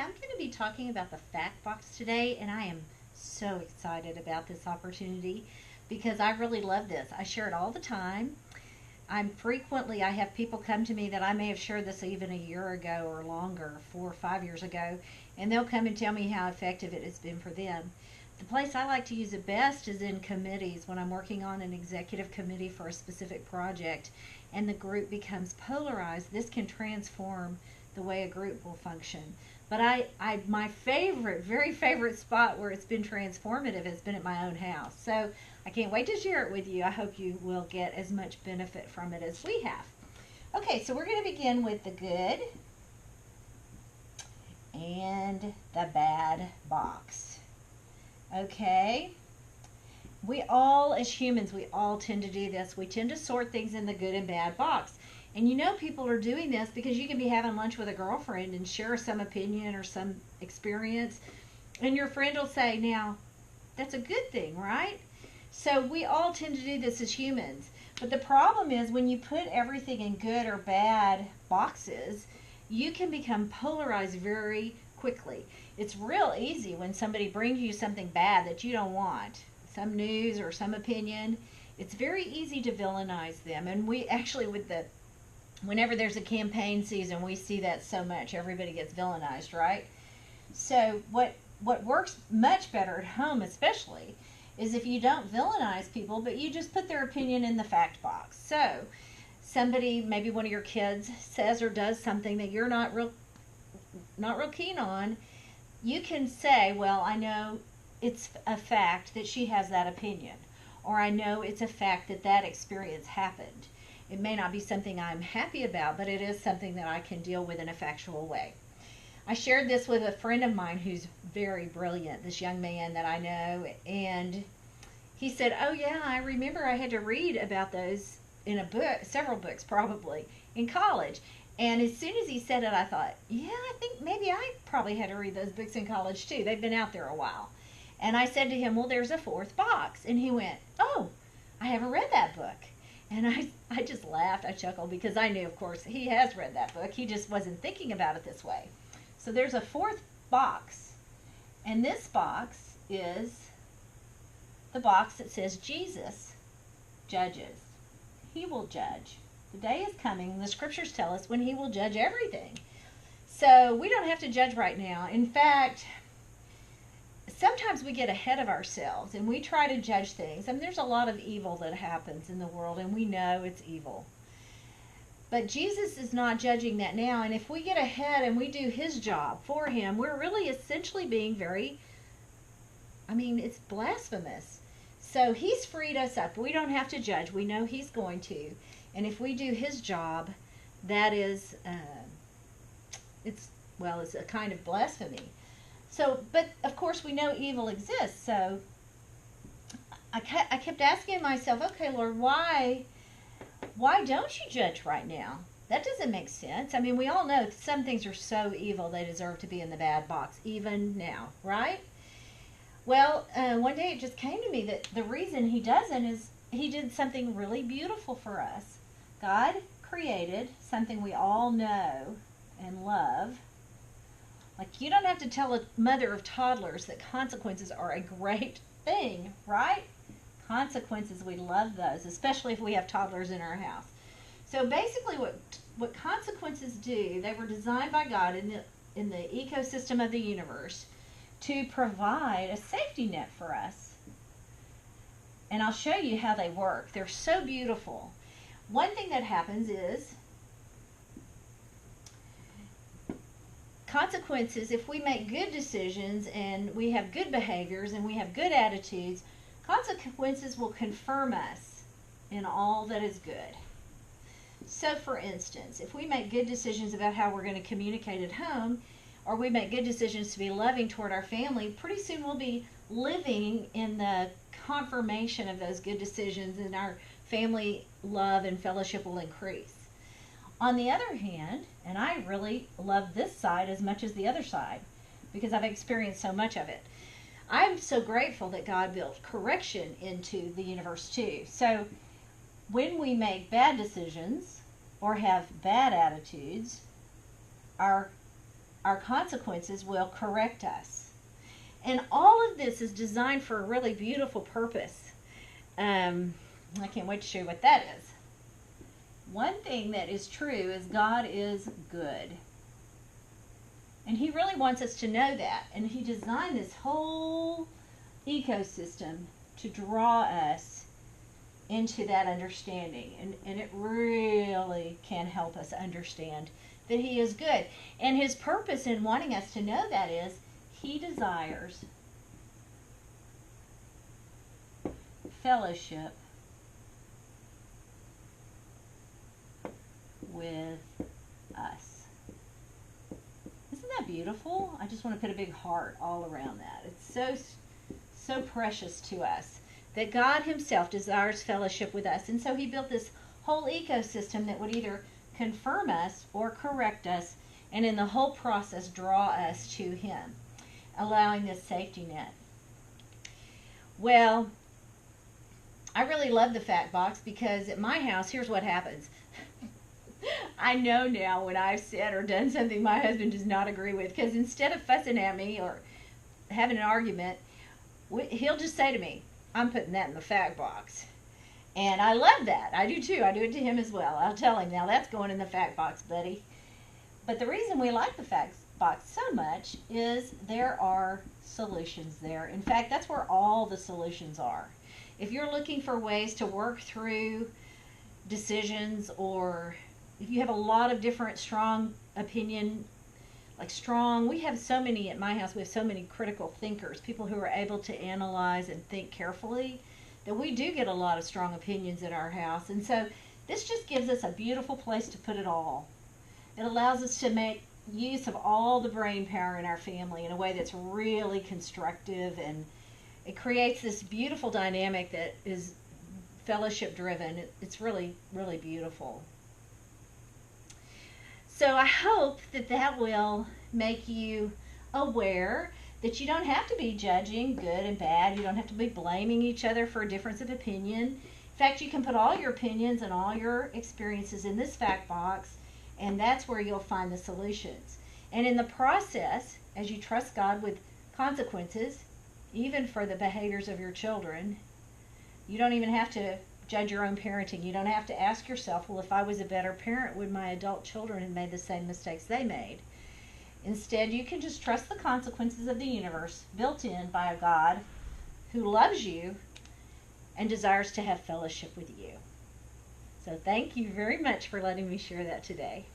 I'm going to be talking about the fact box today, and I am so excited about this opportunity because I really love this. I share it all the time. I have people come to me that I may have shared this even a year ago or longer, 4 or 5 years ago, and they'll come and tell me how effective it has been for them. The place I like to use it best is in committees when I'm working on an executive committee for a specific project and the group becomes polarized. This can transform the way a group will function. But my favorite, very favorite spot where it's been transformative has been at my own house. So I can't wait to share it with you. I hope you will get as much benefit from it as we have. Okay, so we're going to begin with the good and the bad box. Okay? We all, as humans, we all tend to do this. We tend to sort things in the good and bad box. And you know people are doing this because you can be having lunch with a girlfriend and share some opinion or some experience. And your friend will say, now, that's a good thing, right? So we all tend to do this as humans. But the problem is when you put everything in good or bad boxes, you can become polarized very quickly. It's real easy when somebody brings you something bad that you don't want, some news or some opinion. It's very easy to villainize them. And we actually, whenever there's a campaign season, we see that so much. Everybody gets villainized, right? So what works much better at home especially is if you don't villainize people, but you just put their opinion in the fact box. So somebody, maybe one of your kids, says or does something that you're not real keen on, you can say, well, I know it's a fact that she has that opinion, or I know it's a fact that that experience happened. It may not be something I'm happy about, but it is something that I can deal with in a factual way. I shared this with a friend of mine who's very brilliant, this young man that I know, and he said, oh yeah, I remember I had to read about those in a book, several books probably, in college. And as soon as he said it, I thought, yeah, I think maybe I probably had to read those books in college too. They've been out there a while. And I said to him, well, there's a fourth box. And he went, oh, I haven't read that book. And I just laughed, I chuckled, because I knew, of course, he has read that book. He just wasn't thinking about it this way. So there's a fourth box, and this box is the box that says Jesus judges. He will judge. The day is coming, the scriptures tell us, when he will judge everything. So we don't have to judge right now. In fact, sometimes we get ahead of ourselves and we try to judge things. I mean, there's a lot of evil that happens in the world, and we know it's evil. But Jesus is not judging that now, and if we get ahead and we do his job for him, we're really essentially being it's blasphemous. So he's freed us up. We don't have to judge. We know he's going to. And if we do his job, that is, it's a kind of blasphemy. So, but of course we know evil exists. So I kept asking myself, okay, Lord, why don't you judge right now? That doesn't make sense. I mean, we all know some things are so evil they deserve to be in the bad box, even now, right? Well, one day it just came to me that the reason he doesn't is he did something really beautiful for us. God created something we all know and love. Like, you don't have to tell a mother of toddlers that consequences are a great thing, right? Consequences, we love those, especially if we have toddlers in our house. So basically what consequences do, they were designed by God in the ecosystem of the universe to provide a safety net for us. And I'll show you how they work. They're so beautiful. One thing that happens is consequences, if we make good decisions and we have good behaviors and we have good attitudes, consequences will confirm us in all that is good. So for instance, if we make good decisions about how we're going to communicate at home, or we make good decisions to be loving toward our family, pretty soon we'll be living in the confirmation of those good decisions, and our family love and fellowship will increase. On the other hand, and I really love this side as much as the other side because I've experienced so much of it, I'm so grateful that God built correction into the universe too. So when we make bad decisions or have bad attitudes, our our consequences will correct us. And all of this is designed for a really beautiful purpose. I can't wait to show you what that is. One thing that is true is God is good. And He really wants us to know that. And He designed this whole ecosystem to draw us into that understanding. And it really can help us understand that He is good. And His purpose in wanting us to know that is He desires fellowship with us. Isn't that beautiful? I just want to put a big heart all around that. It's so precious to us that God Himself desires fellowship with us. And so He built this whole ecosystem that would either confirm us or correct us, and in the whole process draw us to Him, allowing this safety net. Well, I really love the fact box because at my house, here's what happens. I know now when I've said or done something my husband does not agree with, because instead of fussing at me or having an argument, he'll just say to me, I'm putting that in the fact box. And I love that. I do too. I do it to him as well. I'll tell him, now that's going in the fact box, buddy. But the reason we like the fact box so much is there are solutions there. In fact, that's where all the solutions are. If you're looking for ways to work through decisions, or if you have a lot of different strong opinion, we have so many at my house, we have so many critical thinkers, people who are able to analyze and think carefully, that we do get a lot of strong opinions in our house. And so this just gives us a beautiful place to put it all. It allows us to make use of all the brain power in our family in a way that's really constructive, and it creates this beautiful dynamic that is fellowship driven. It's really, really beautiful. So I hope that that will make you aware that you don't have to be judging good and bad. You don't have to be blaming each other for a difference of opinion. In fact, you can put all your opinions and all your experiences in this fact box, and that's where you'll find the solutions. And in the process, as you trust God with consequences, even for the behaviors of your children, you don't even have to judge your own parenting. You don't have to ask yourself, well, if I was a better parent, would my adult children have made the same mistakes they made? Instead, you can just trust the consequences of the universe built in by a God who loves you and desires to have fellowship with you. So thank you very much for letting me share that today.